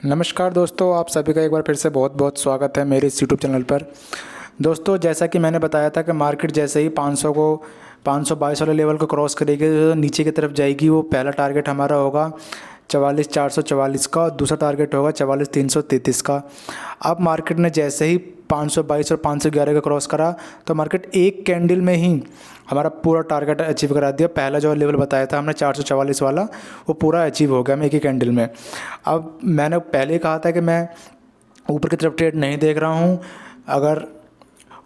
नमस्कार दोस्तों, आप सभी का एक बार फिर से बहुत बहुत स्वागत है मेरे इस यूट्यूब चैनल पर। दोस्तों, जैसा कि मैंने बताया था कि मार्केट जैसे ही 522 वाले लेवल को क्रॉस करेगी तो नीचे की तरफ जाएगी। वो पहला टारगेट हमारा होगा 44,444 का और दूसरा टारगेट होगा 44,333 का। अब मार्केट ने जैसे ही 522 और 511 का क्रॉस करा तो मार्केट एक कैंडल में ही हमारा पूरा टारगेट अचीव करा दिया। पहला जो लेवल बताया था हमने 444 वाला, वो पूरा अचीव हो गया मैं एक ही कैंडल में। अब मैंने पहले ही कहा था कि मैं ऊपर की तरफ ट्रेड नहीं देख रहा हूँ। अगर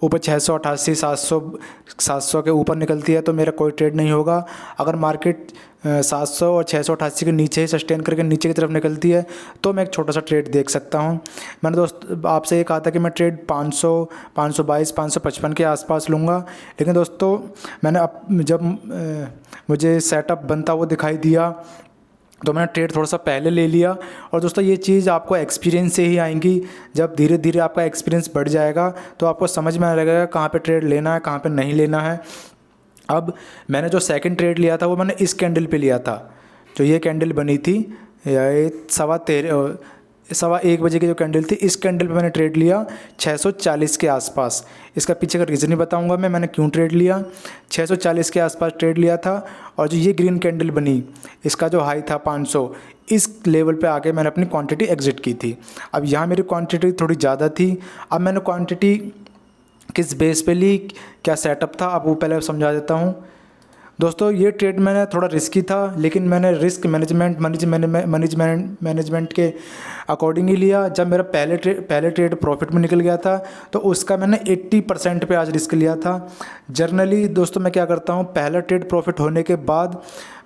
ऊपर 688 700 के ऊपर निकलती है तो मेरा कोई ट्रेड नहीं होगा। अगर मार्केट 700 और 688 के नीचे ही सस्टेन करके नीचे की तरफ निकलती है तो मैं एक छोटा सा ट्रेड देख सकता हूं। मैंने दोस्त आपसे ये कहा था कि मैं ट्रेड 500, 522, 555 के आसपास लूँगा, लेकिन दोस्तों मैंने अब जब मुझे सेटअप बनता वो दिखाई दिया तो मैंने ट्रेड थोड़ा सा पहले ले लिया। और दोस्तों ये चीज़ आपको एक्सपीरियंस से ही आएंगी। जब धीरे धीरे आपका एक्सपीरियंस बढ़ जाएगा तो आपको समझ में आने लगेगा कहाँ पे ट्रेड लेना है, कहाँ पे नहीं लेना है। अब मैंने जो सेकंड ट्रेड लिया था वो मैंने इस कैंडल पे लिया था। जो ये कैंडल बनी थी ये 1:15 बजे की जो कैंडल थी, इस कैंडल पे मैंने ट्रेड लिया 640 के आसपास। इसका पीछे का रीज़न ही बताऊंगा मैंने क्यों ट्रेड लिया। 640 के आसपास ट्रेड लिया था और जो ये ग्रीन कैंडल बनी इसका जो हाई था 500, इस लेवल पे आके मैंने अपनी क्वांटिटी एग्जिट की थी। अब यहाँ मेरी क्वांटिटी थोड़ी ज़्यादा थी। अब मैंने क्वांटिटी किस बेस पे ली, क्या सेटअप था, अब वो पहले समझा देता हूँ। दोस्तों ये ट्रेड मैंने थोड़ा रिस्की था, लेकिन मैंने रिस्क मैनेजमेंट के अकॉर्डिंग ही लिया। जब मेरा पहले ट्रेड प्रॉफिट में निकल गया था तो उसका मैंने 80% पे आज रिस्क लिया था। जनरली दोस्तों मैं क्या करता हूँ, पहला ट्रेड प्रॉफिट होने के बाद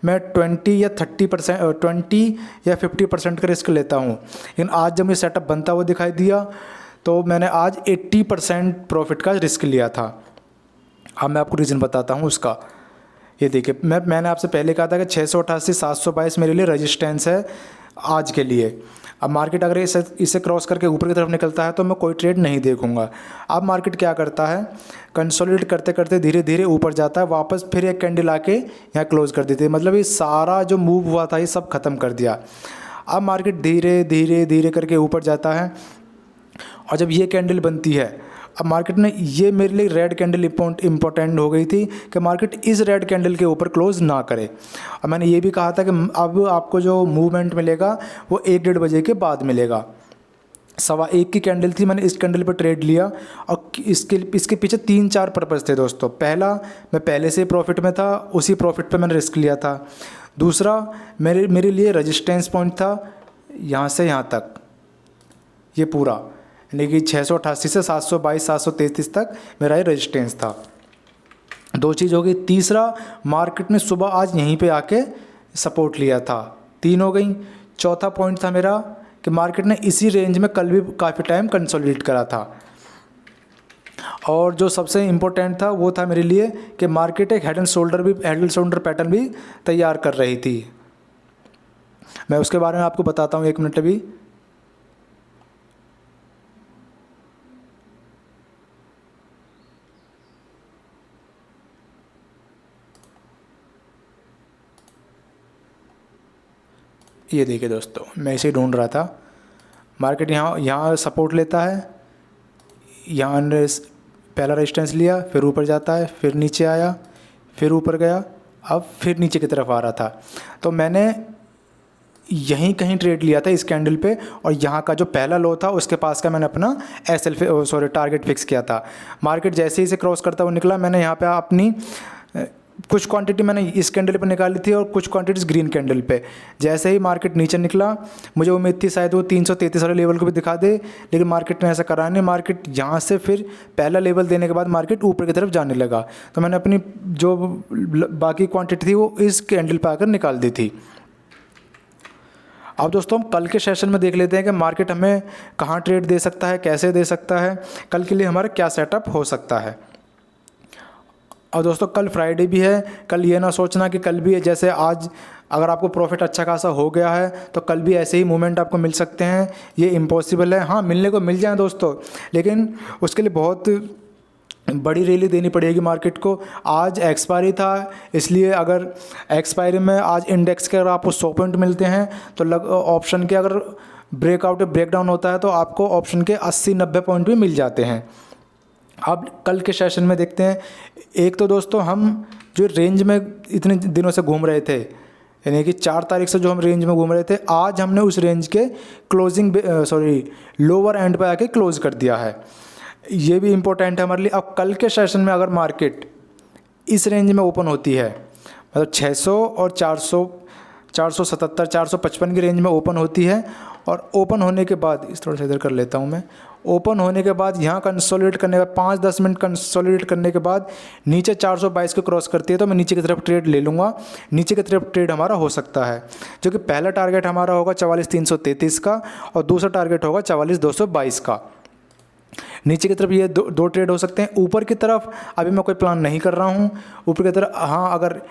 मैं 20 या 50% का रिस्क लेता हूँ। लेकिन आज जब मुझे सेटअप बनता हुआ दिखाई दिया तो मैंने आज 80% प्रॉफिट का रिस्क लिया था। अब मैं आपको रीज़न बताता हूँ उसका। ये देखिए, मैंने आपसे पहले कहा था कि 688 722 मेरे लिए रेजिस्टेंस है आज के लिए। अब मार्केट अगर इसे क्रॉस करके ऊपर की तरफ निकलता है तो मैं कोई ट्रेड नहीं देखूंगा। अब मार्केट क्या करता है, कंसोलिडेट करते करते धीरे धीरे ऊपर जाता है, वापस फिर एक कैंडल आके यहाँ क्लोज कर देती है। मतलब ये सारा जो मूव हुआ था ये सब ख़त्म कर दिया। अब मार्केट धीरे धीरे धीरे करके ऊपर जाता है और जब ये कैंडल बनती है, अब मार्केट ने ये मेरे लिए रेड कैंडल इम्पोर्टेंट हो गई थी कि मार्केट इस रेड कैंडल के ऊपर क्लोज ना करे। और मैंने ये भी कहा था कि अब आपको जो मूवमेंट मिलेगा वो 1-1:30 बजे के बाद मिलेगा। 1:15 की कैंडल थी, मैंने इस कैंडल पर ट्रेड लिया और इसके पीछे 3-4 पर्पज़ थे दोस्तों। पहला, मैं पहले से प्रॉफिट में था, उसी प्रॉफिट पे मैंने रिस्क लिया था। दूसरा, मेरे लिए रजिस्टेंस पॉइंट था यहाँ से यहाँ तक, ये पूरा यानी कि 688 से 722 733 तक मेरा ये रेजिस्टेंस था। 2 चीज़ हो गई। तीसरा, मार्केट ने सुबह आज यहीं पे आके सपोर्ट लिया था, 3 हो गई। चौथा पॉइंट था मेरा कि मार्केट ने इसी रेंज में कल भी काफ़ी टाइम कंसोलिडेट करा था। और जो सबसे इम्पोर्टेंट था वो था मेरे लिए कि मार्केट एक हेड एंड शोल्डर पैटर्न भी तैयार कर रही थी। मैं उसके बारे में आपको बताता हूँ, 1 मिनट अभी। ये देखिए दोस्तों, मैं इसे ढूंढ रहा था। मार्केट यहाँ सपोर्ट लेता है, यहाँ पहला रेजिस्टेंस लिया, फिर ऊपर जाता है, फिर नीचे आया, फिर ऊपर गया, अब फिर नीचे की तरफ आ रहा था। तो मैंने यहीं कहीं ट्रेड लिया था इस कैंडल पे, और यहाँ का जो पहला लो था उसके पास का मैंने अपना टारगेट फिक्स किया था। मार्केट जैसे ही इसे क्रॉस करता हुआ निकला, मैंने यहाँ पे अपनी कुछ क्वांटिटी मैंने इस कैंडल पे निकाली थी और कुछ क्वांटिटीज़ ग्रीन कैंडल पे। जैसे ही मार्केट नीचे निकला, मुझे उम्मीद थी शायद वो 333 वाले लेवल को भी दिखा दे, लेकिन मार्केट ने ऐसा करा नहीं। मार्केट यहाँ से फिर पहला लेवल देने के बाद मार्केट ऊपर की तरफ जाने लगा, तो मैंने अपनी जो बाकी क्वांटिटी थी वो इस कैंडल पर आकर निकाल दी थी। अब दोस्तों हम कल के सेशन में देख लेते हैं कि मार्केट हमें कहाँ ट्रेड दे सकता है, कैसे दे सकता है, कल के लिए हमारा क्या सेटअप हो सकता है। और दोस्तों कल फ्राइडे भी है। कल ये ना सोचना कि कल भी जैसे आज अगर आपको प्रॉफिट अच्छा खासा हो गया है तो कल भी ऐसे ही मूवमेंट आपको मिल सकते हैं, ये इम्पॉसिबल है। हाँ, मिलने को मिल जाए दोस्तों, लेकिन उसके लिए बहुत बड़ी रैली देनी पड़ेगी मार्केट को। आज एक्सपायरी था, इसलिए अगर एक्सपायरी में आज इंडेक्स के अगर आपको 100 पॉइंट मिलते हैं तो ऑप्शन के अगर ब्रेकआउट या ब्रेकडाउन होता है तो आपको ऑप्शन के 80-90 पॉइंट भी मिल जाते हैं। अब कल के सेशन में देखते हैं। एक तो दोस्तों हम जो रेंज में इतने दिनों से घूम रहे थे, यानी कि 4 तारीख से जो हम रेंज में घूम रहे थे, आज हमने उस रेंज के लोअर एंड पे आके क्लोज कर दिया है। ये भी इम्पोर्टेंट है हमारे लिए। अब कल के सेशन में अगर मार्केट इस रेंज में ओपन होती है, मतलब 600 और 477 455 की रेंज में ओपन होती है, और ओपन होने के बाद इस थोड़ा सा इधर कर लेता हूँ मैं, ओपन होने के बाद यहाँ कंसोलिडेट करने के बाद 5-10 मिनट कंसोलिडेट करने के बाद नीचे 422 को क्रॉस करती है तो मैं नीचे की तरफ ट्रेड ले लूँगा। नीचे की तरफ ट्रेड हमारा हो सकता है, जो कि पहला टारगेट हमारा होगा 44,333 का और दूसरा टारगेट होगा 44,222 का। नीचे की तरफ ये दो ट्रेड हो सकते हैं। ऊपर की तरफ अभी मैं कोई प्लान नहीं कर रहा हूँ। ऊपर की तरफ हाँ, अगर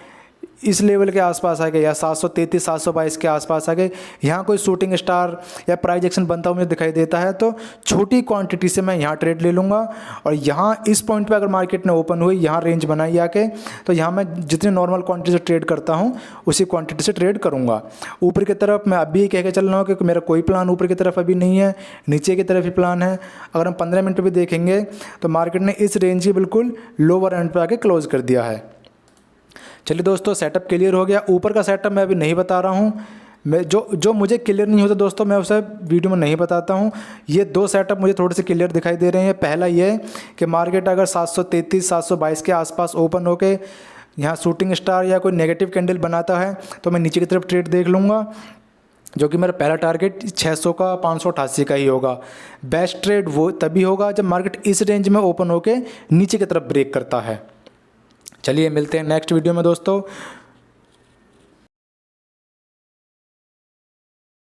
इस लेवल के आसपास आ गए या 733 722 के आसपास आ गए, यहाँ कोई शूटिंग स्टार या प्राइस एक्शन बनता हुआ मुझे दिखाई देता है तो छोटी क्वांटिटी से मैं यहाँ ट्रेड ले लूँगा। और यहाँ इस पॉइंट पे अगर मार्केट ने ओपन हुई, यहाँ रेंज बनाई आके, तो यहाँ मैं जितने नॉर्मल क्वांटिटी से ट्रेड करता हूँ उसी क्वांटिटी से ट्रेड करूँगा। ऊपर की तरफ मैं अभी कह के चल रहा हूँ कि मेरा कोई प्लान ऊपर की तरफ अभी नहीं है, नीचे की तरफ ही प्लान है। अगर हम 15 मिनट भी देखेंगे तो मार्केट ने इस रेंज की बिल्कुल लोअर एंड पर आके क्लोज कर दिया है। चलिए दोस्तों, सेटअप क्लियर हो गया। ऊपर का सेटअप मैं अभी नहीं बता रहा हूँ, मैं जो मुझे क्लियर नहीं होता दोस्तों मैं उसे वीडियो में नहीं बताता हूँ। ये 2 सेटअप मुझे थोड़े से क्लियर दिखाई दे रहे हैं। पहला ये है कि मार्केट अगर 733 722 के आसपास ओपन होके यहाँ शूटिंग स्टार या कोई नेगेटिव कैंडल बनाता है तो मैं नीचे की तरफ ट्रेड देख लूँगा, जो कि मेरा पहला टारगेट 600 का 588 का ही होगा। बेस्ट ट्रेड वो तभी होगा जब मार्केट इस रेंज में ओपन होके नीचे की तरफ ब्रेक करता है। चलिए मिलते हैं नेक्स्ट वीडियो में दोस्तों।